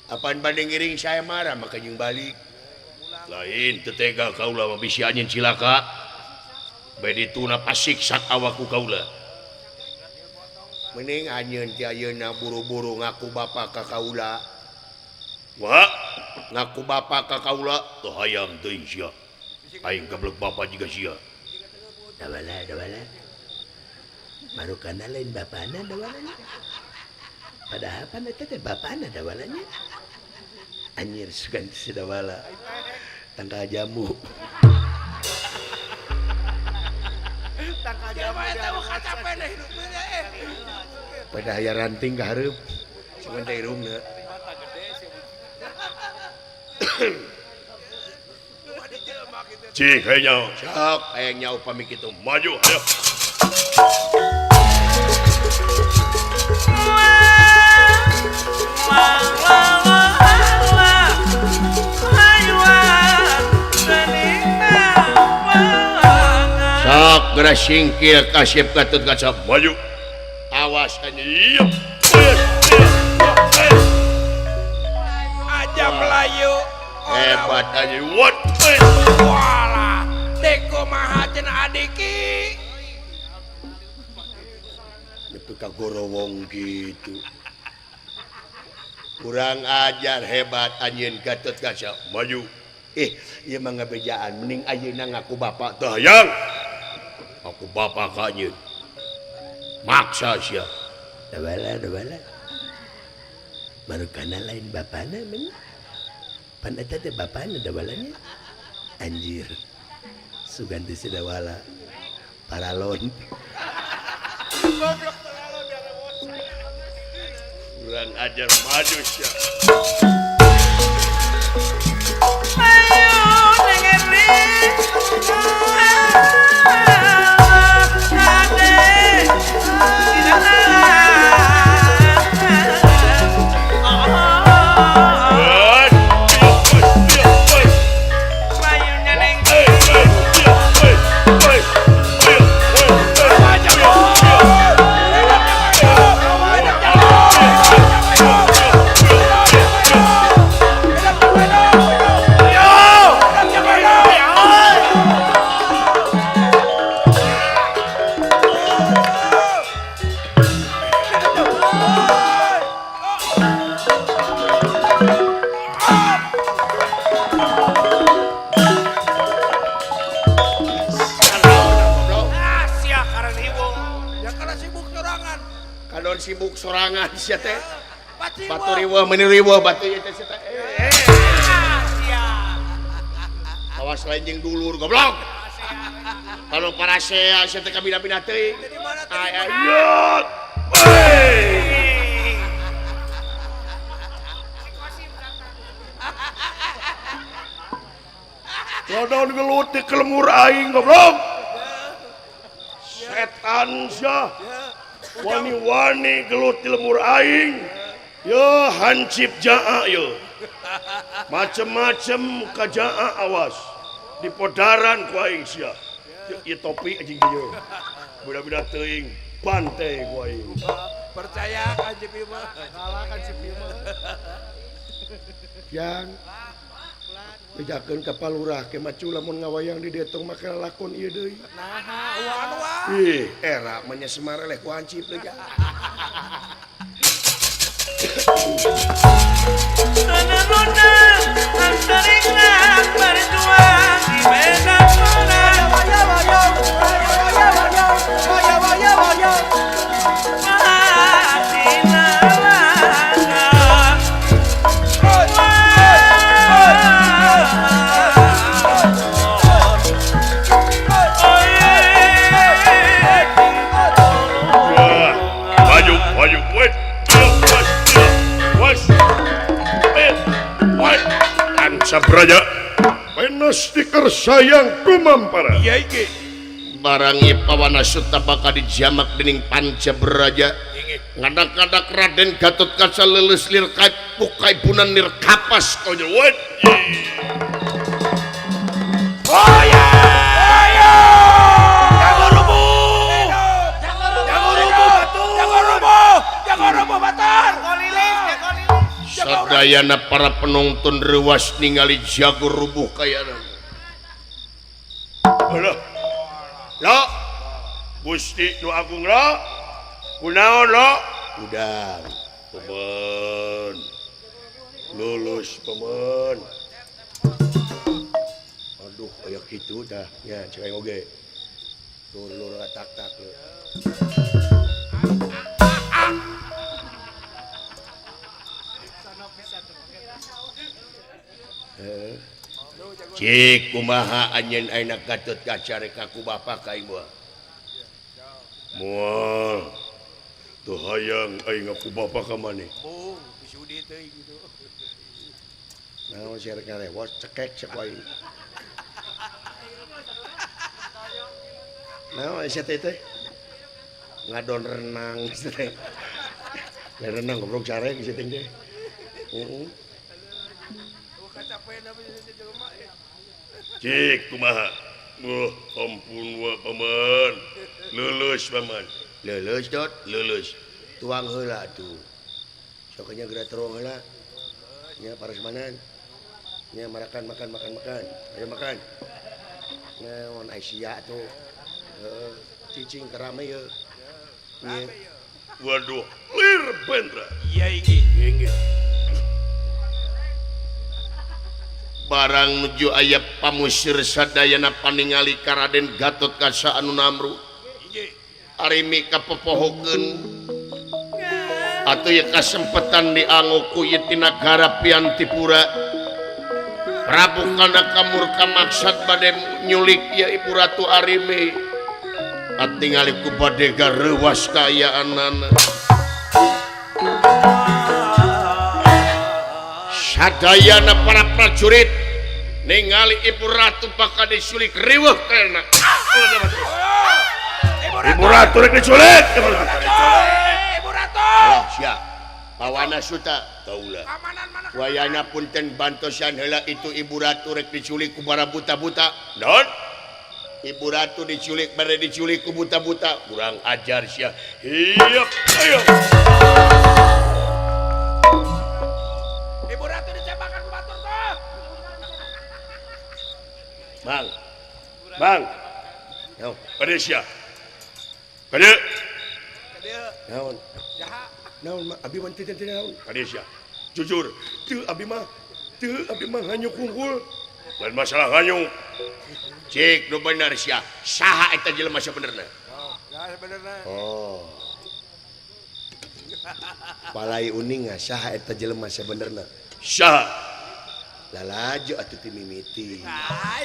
Apaan banding ngiring saya marah maka jeung balik. Lain tetega kaula mah bisi anjeun cilaka. Bae dituna pasiksa awaku kaula. Mending anjeun ti ayeuna buru-buru ngaku bapa ka kaula. Wah, ngaku bapa ka kaula teu hayang teuing sia. Aing gablek bapa jiga sia. Dawala. Marukana lain bapana dawalanya. Padahal pan eta teh bapana dawalanya. Anjir sugan si dawala. Tangkal jamu. Tangkal jamu eta mah kacape deh hidupna Pada aya ranting ka hareup. Cuman teh irungna. Cing hayang cak hayang nyau pami kitu maju ayo. Sok geura singkir kasep Gatot Kaca maju. Awas anjing. aja Melayu. Hebat anjing. What? Walah, deko maha cenah adiki. Nepi ka gorowong gitu. Kurang ajar hebat anjeun Gatot Kaca maju. Ieu mah ngabejaan mending ayeuna ngaku bapa teu hayang. Aku bapa ka anjeun. Maksa sia. Dawala. Marukana lain bapana men. Pan eta teh bapana dawalanya. Anjir. Sugan teh si dawala. Paralon. Goblok paralon biar bos. Kurang ajar maju sia. Ayo dengerin. Sibuk sorangan sia teh. Batu riweuh meuni riweuh batu ieu teh sia teh. Awas lain jeung dulur goblok. Kalau parasea sia teh kabina-bina teuing. Ayo. Lodon gelut di kelemur aing goblok. Setan sia. Wani-wani gelut di lemur aing. Yo hancip jaa yo. Macem-macem ka jaa awas. Di podaran ku aing sia. Ieu topi anjing ieu. Budak-budak teuing bante ku aing. Percaya hancip ieu mah. Kalah hancip ieu mah. Yang bejakeun ka palurah ke macu lamun ngawayang di detong maka lakon ieu deui. Naha uan. Ih, era manya Semar eleh ku hancip deui. Nona antaringan berjuang di medan perang. Sabraja Penas stiker sayang kumampara. iya iki barangi pawana suta bakal dijamak dening Pancabraja ngadak-ngadak Raden Gatot Kaca leuleus lir pukai punan lir kapas kau nyewet. Oh ya! Jago rubuh batur. Jago rubuh batur. sadayana para penonton rewas ningali jago rubuh kayana. Alah. La. Gusti nu agung la. Kunaon la? Udang. Paman. Lulus paman. Aduh, kayak gitu dah. Ya, cek oge. Lur tak-tak lu. Cik kumaha anjeun ayeuna Gatot Kaca rek aku bapak ka ieu. Moal. Tuh hayang aing aku bapak ka maneh. Bung, bisudi teh gitu. Naon sih rek ngarewas cekek cek wae. Naon sia teh teh? Ngadon renang teh. Renang goblok carek si teh. Heeh. Kacapeun apa jadi jelema ya. Cik kumaha? Ampun wa paman. Lulus paman. Leuleus dot, Lulus. tuang heula tuh. Sokanya geura terong heula. Nya parasmanan. Nya marakan makan. Ayo makan. Naon Aisyah tuh. Cicing kerame ye. Nya Waduh, lir bendra. Iya inggih. Barang nuju aya pamusir sadayana paningali ka Raden Gatot Kaca anu namru. Inggih. Arimi kapepohokeun atuh ye kasempetan dianggo ku ieu ti nagara Piantipura. Prabu Kandaka murka maksad bade nyulik ya Ibu Ratu Arimi. Atingali ku bade gareuwas kaayaanana. Sadayana para prajurit ningali Ibu Ratu bakal diculik riweuh kana. Ibu Ratu rek diculik. Ibu Ratu. Oh, sia. Pawana suta kaula. Amanan mana? Wayana punten bantosan heula itu Ibu Ratu rek diculik ku para buta-buta. Naon? Ibu Ratu diculik bare diculik ku buta-buta. Kurang ajar sia. Hiep, ayo. Ibu Ratu dicebakan ku batur tuh. Bang. Bang. naon? Kade sia. Kade. Dia Naon? jaha. Naon mah abi mah teu naon? Kade sia. Jujur, teu abi mah hanyuk unggul. Lain masalah hanyuk. Cik, nu bener sia. Saha eta jelema sabenerna? Oh, ya sebenarnya. Oh. Palai uning saha eta jelema sabenerna? Saha? Lalajo atuh ti mimiti. Ai.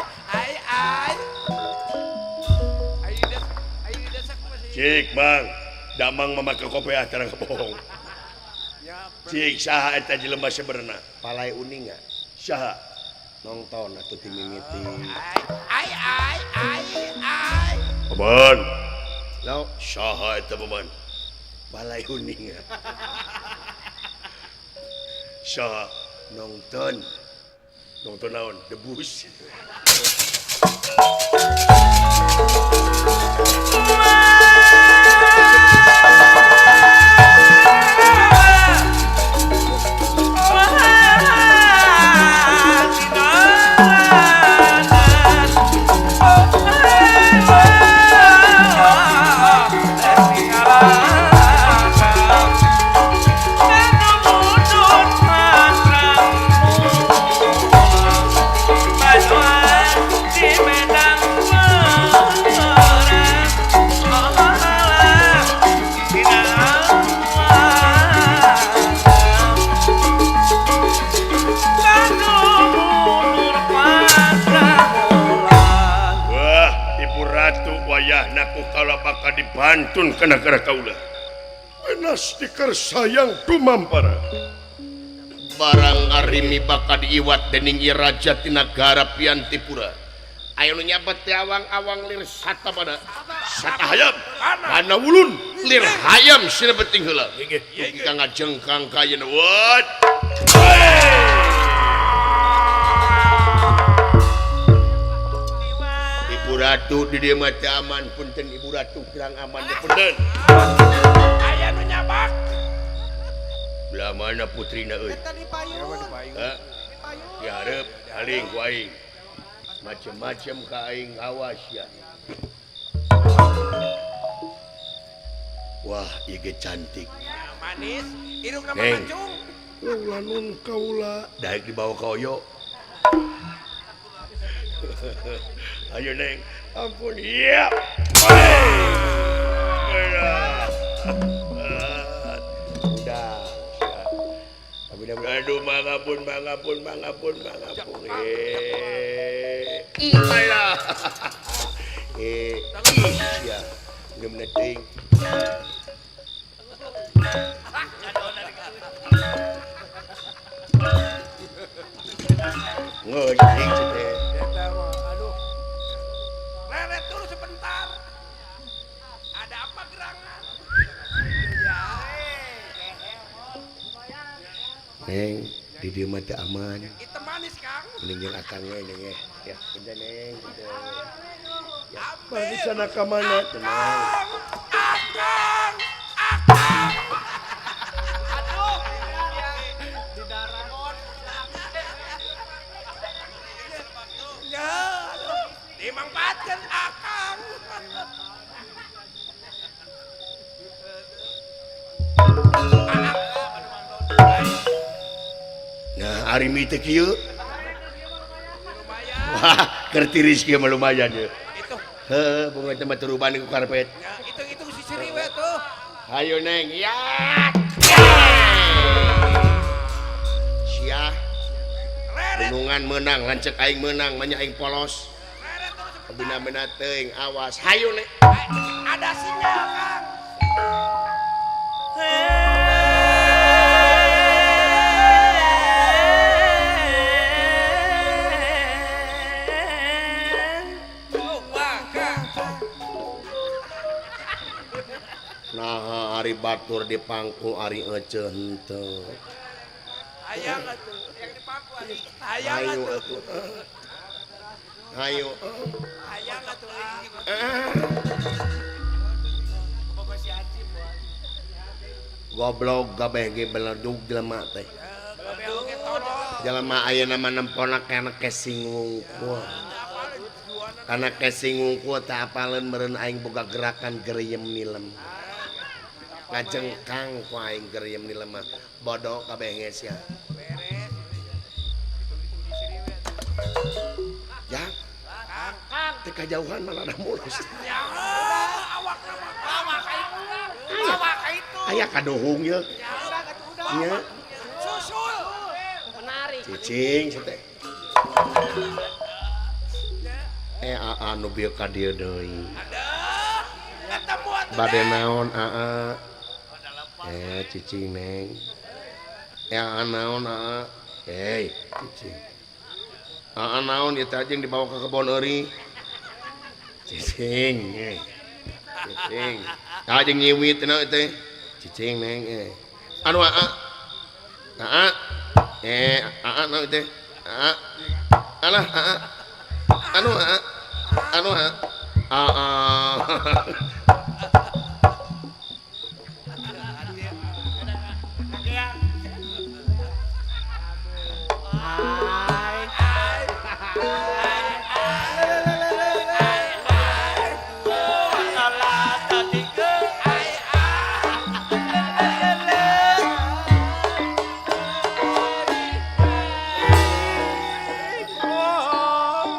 Ayo desak masih. Cik, Bang. Damang memakai kopiah terang bohong. Ya, Cik, saha eta jelema sabenerna? Palai uning Saha? nongton atuh ti mimiti. ai. Paman. Lauk Saha eta paman? palai uning Saha? nongton Nonton naon? Debus. Dibantun ke negara kaula penas dikersayang dumampara barang arimi bakal diiwat dening ieu raja ti nagara Piantipura aya nu nyabat teh awang-awang lir sata pada sata hayam kana wulun lir hayam sina penting heula kita ngajengkang ka ayeuna wat Ibu Ratu di dieu mah teh aman punten Ibu Ratu kirang aman teh punten Aya nu nyabak. Belah mana putrina euy? Eta di payun. Hah? Dihareup aling ku aing. Macem-macem ka aing awas ya. Wah, ieu ge cantik. Manis, irungna Neng. mangacung. Ulah nun kaula daek dibawa ka Oyo. Ayo Neng, ampun iya. Udah. Aduh, mangapun. Ayolah. Iya. Udah meneting. Ngojek teh. Eta mah, aduh. Lelet dulu sebentar. Ada apa gerangan? Ya, Neng, di dieu mah teu aman. itu manis, Kang. Mending jeung akang we Neng ya. Ya, pindah Neng, pindah. Apa? Di sana ka mana? Tenang. Akang. Aduh. Di darat. Ya, aduh. Dimangpatkeun Akang. Nah, ari mi teh kieu. Lumayan. Wah, keur tiris kieu mah lumayan ya. Itu. Heuh, bunga teh mah turuban ku karpet. Ya, itu si Siriwe tuh. Hayo Neng, ya. Sia, Leret. gunungan menang, lancek aing menang, manya aing polos. Leret terus. Bina-bina teuing, awas. Hayo Neng. Ada sinyal, Kang. Nah, ari batur di pangku, ari ece henteu. Hayang atuh. Yang di Paku atuh. Hayang Hayo atuh. atuh. Hayo. Hayang atuh. Goblok gabeh ge beledug jelema teh. Gabel ge tolong. Jelema ayeuna mah nempona kana kesingung ku. Kana kesingung ku teh apaleun meureun aing boga gerakan geriem nilem. Ngajengkang ku aing geriem nilem mah. Bodoh kabeh geus ya. Beres. Ya, Kang. teh kajauhan malah ada mulus. Ya, awak nama. Awak itu. Awak itu. Aya kadohung ye. Ya, udah. Nya, Susul. Menarik. cicing teh. Anu bieu ka dieu deui. Ada. Ketemu atuh. Bade naon cicing Neng. Naon Hei, cicing. Naon ieu teh jeung dibawa ke kebon euring. Cicing. Cicing. Jeung nyiwit naon teh. Cicing Neng. Anu naon teh. Alah anu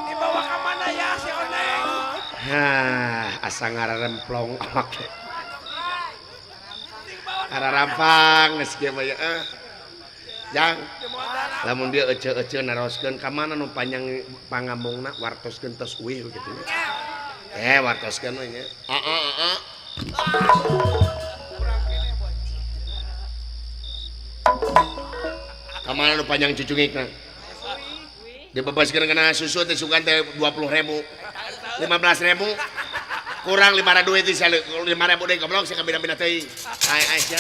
Dibawa ke mana ya si Oneng? asa ngararemplong awak. Ararampang geus kieu mah ya. Jang, lamun dia ece-ece naroskeun ka mana nu panjang pangambungna wartoskeun tos uih kitu. Wartoskeun we nya. Ka mana nu panjang cucungikna? Dibebaskeun kana susu teh sugan teh 20.000. 15.000. Kurang 500 duit teh 5.000 deui goblok saya kabina-bina teuing. Ai sia.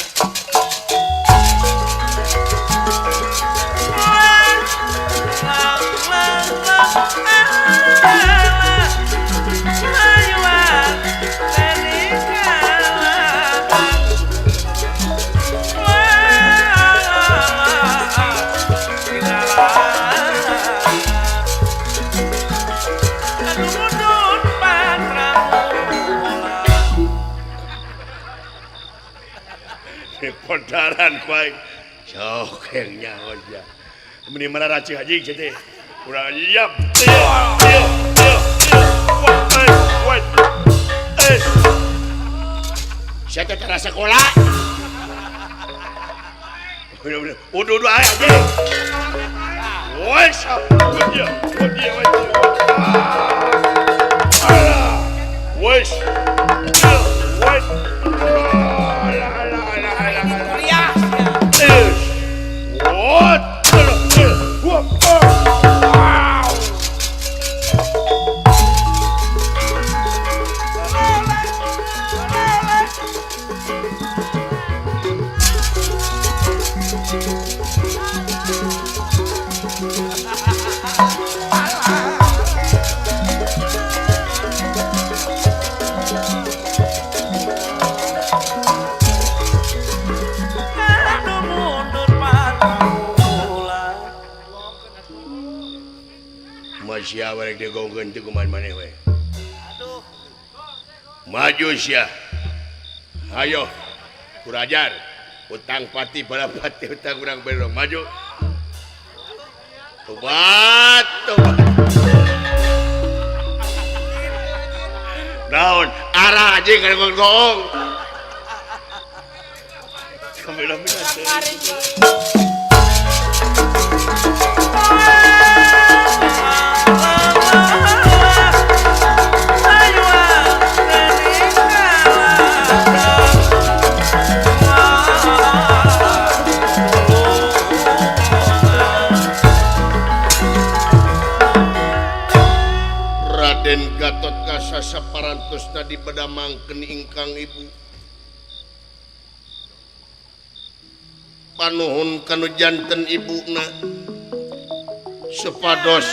Bedaran kuai. Sok yang nyawa ya. Meni mana racik haji jadi. Kurang yap. Wait. Saya teh tara sekolah. Bener-bener. Udah aja. Woi, dia. Woi. Kuliah. Masih awal dia gonggen tu kuman mana we. Maju sia. Ayo. Kurajar. Utang pati pada pati utang kurang berong maju. Tobat. Daun arah aja kan gong. Kamera-kamera. Raden Gatotkaca saparantosna dibedamangkeun ingkang ibu. Panuhun kanu janten ibuna supados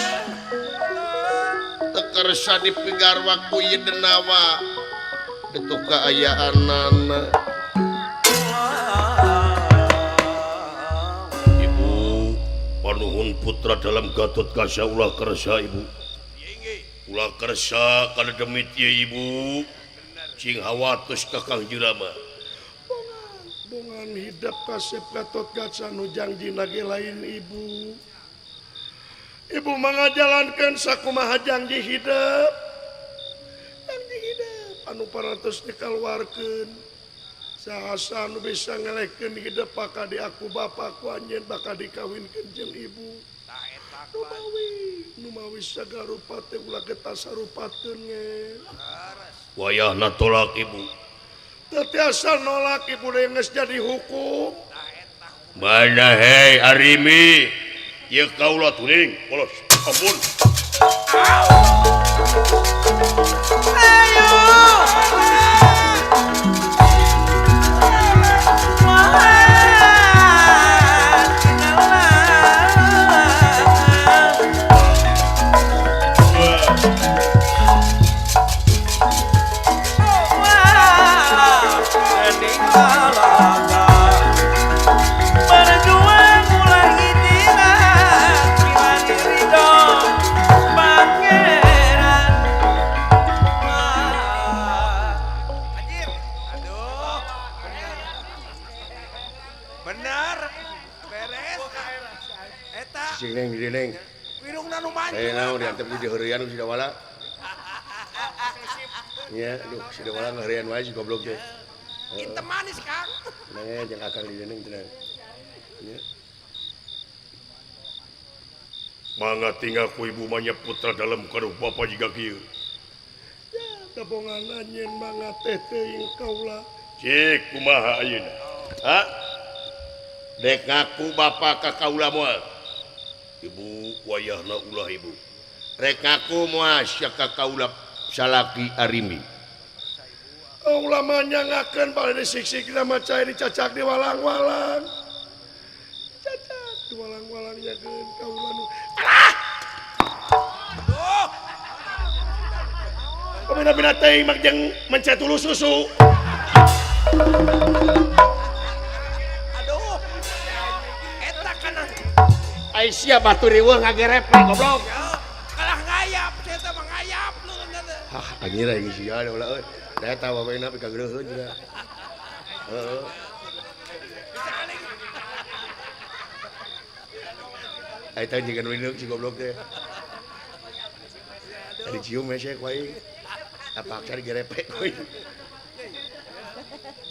teu kersa dipigarwa ku ieu denawa itu kaayaanana. Ibu panuhun putra dalam Gatotkaca ulah kersa ibu. Ulah kersa kana demit ieu ibu. Cing hawatus kakang Jelema. Bongan hidup kasep Gatotkaca nu jangjina ge lain ibu. Ibu mengajalankan sakumaha janji hidup. Janji hidup anu parantos dikaluarkeun. Sahasa anu bisa ngelekeun hidup bakal di aku bapakku anjeun bakal dikawinkeun jeung ibu. Numawi sagarupa teh ulah getah sarupakeun nge. Wayahna tolak ibu. Tetiasa nolak ibu geus jadi hukum. Mana hei Arimi? Ieu kaula tuning, polos. Ampun. Neng di neng. Wirungna nu maju. Naon diantep di heurean si Dawala. Nya, aduh si Dawala ngaheurean wae si goblok teh. Kita manis, Kang. Neng jeung akang di neng tenang. Nya. Mangga tinggal ku ibu manya putra dalam karuh bapa jiga kieu. Ya, kabongan anjeun mangga teh teuing kaula. Cik kumaha ayeuna? Ha? Dek ngaku bapa ka kaula moal. Ibu wayahna ulah ibu. Rek ngaku moal sia ka kaula salaki Arimi. Kaula manyangakeun bade disiksik maca dicacak di walang-walang. Cacak di walang-walang nyakeun kaula nu. Pamina-pina teh mak jeung mencet tulu susu. Aduh. Eta kana. Aisyah batu riweuh ngagerep goblok. Kalah ngayap, saya teh mah ngayap lu ngana. Hah, anjir geus sia ulah euy. Da eta waweuna pi kageureun juga. Heeh. Eta jangan minum si goblok teh. Tadi cium mesek wae. Apa cari gerepek wae.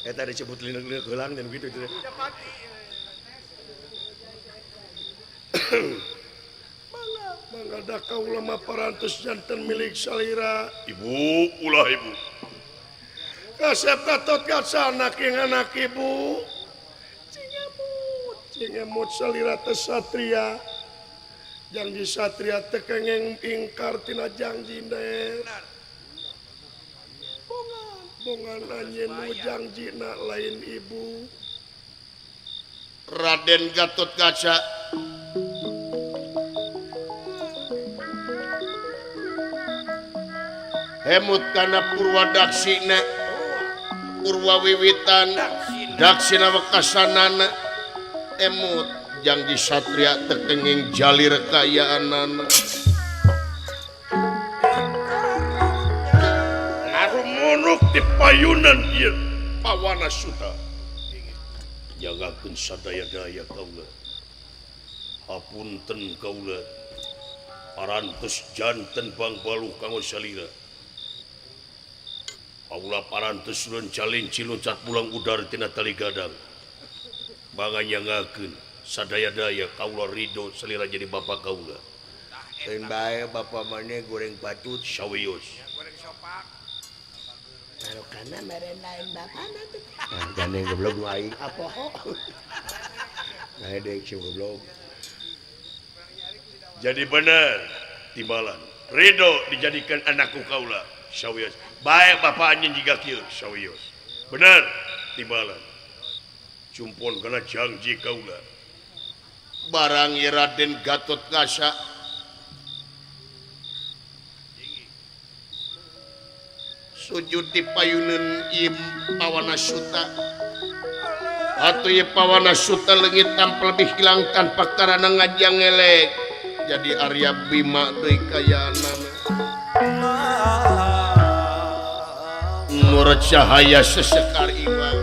Eta disebut lineuk-lineuk heulang dan gitu teh. Mangga kaula mah parantos janten milik salira. Ibu ulah ibu. Kasep katot kasana keng anak ibu. Cingemut salira teh satria. Janji satria teh kengeng ingkar tina janji ner. Bongan anjeun nu janjina lain ibu. Raden Gatot Kaca Hemut kana Purwadaksina Purwawiwitan Daksina wekasanana emut janji satria tekenging jalir kayaanana ngarumunuk di payunan ieu pawana suta jagakeun sadaya-daya kaula hapunten kaula parantos janten bang baluh kanggo salira kaula parantos ulun calinci loncat pulang udara tina tali gadang banganyangakeun sadaya-daya kaula ridho salira jadi bapak kaula lain bae bapa maneh goreng patut sawios goreng sopak kalau kana meren lain bapana tuh gandeng goblok nu aing apa ngadek si goblok jadi benar timbalan ridho dijadikan anakku kaula sawios baik bapak anjeun jiga kieu sawios benar timbalan cumpon kana janji kaula barang Raden Gatot Kaca sujud di payunan ieu pawana suta atuh ieu pawana suta leungit tampil lebih hilang tanpa karana ngajang ngelek jadi Arya Bima deui kayaanana nur cahaya sesekar iwang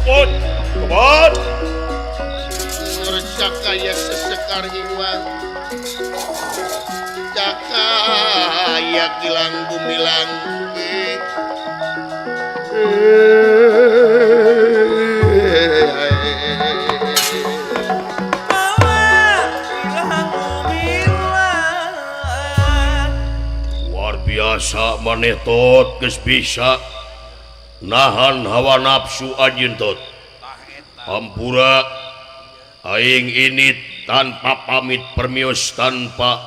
Pot, kebot. nur cahaya sesekar iwang cahaya gilang gumilang Luar biasa maneh tot geus bisa nahan hawa nafsu anjeun tot. Hampura aing ini tanpa pamit permios tanpa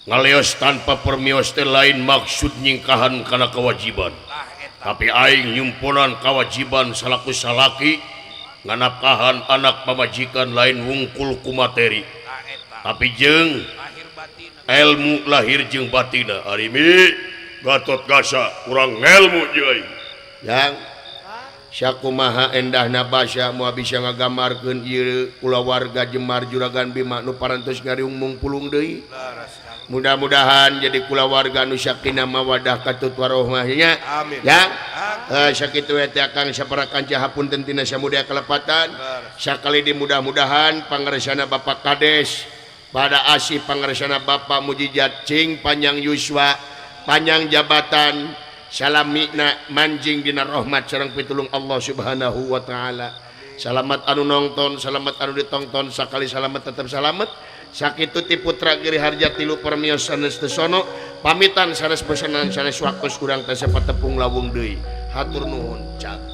ngaleos tanpa permios teh lain maksud nyingkahan kana kewajiban. Tapi aing nyumpunan kewajiban salaku salaki nganapkahan anak pamajikan lain wungkul ku materi. Tapi jeung ilmu lahir jeung batina arimi Gatot Kaca urang ngelmu jeung aing. yang sakumaha endahna basa moal bisa ngagamarkeun ieu kulawarga Jemar Juragan Bima nu parantos ngariung mungpulung deui. Mudah-mudahan jadi kulawarga nu sakinah mawaddah katut warohmahnya. Amin. Ya. Sakitu we teh Kang saparakan hapunten tina samudaya kalepatan. Sakali di mudah-mudahan pangaresana Bapak Kades pada asih pangaresana Bapak Mujijat Cing panjang yuswa panjang jabatan salamina manjing dina rahmat sareng pitulung Allah Subhanahu wa taala. Salamet anu nongton, salamet anu ditongton, sakali salamet tetep salamet. Sakitu ti putra Giri Harja tilu permios sanes teu sono, pamitan sanes pesanan sanes waktos kurang teh sepatepung lawung deui. Hatur nuhun. Cak.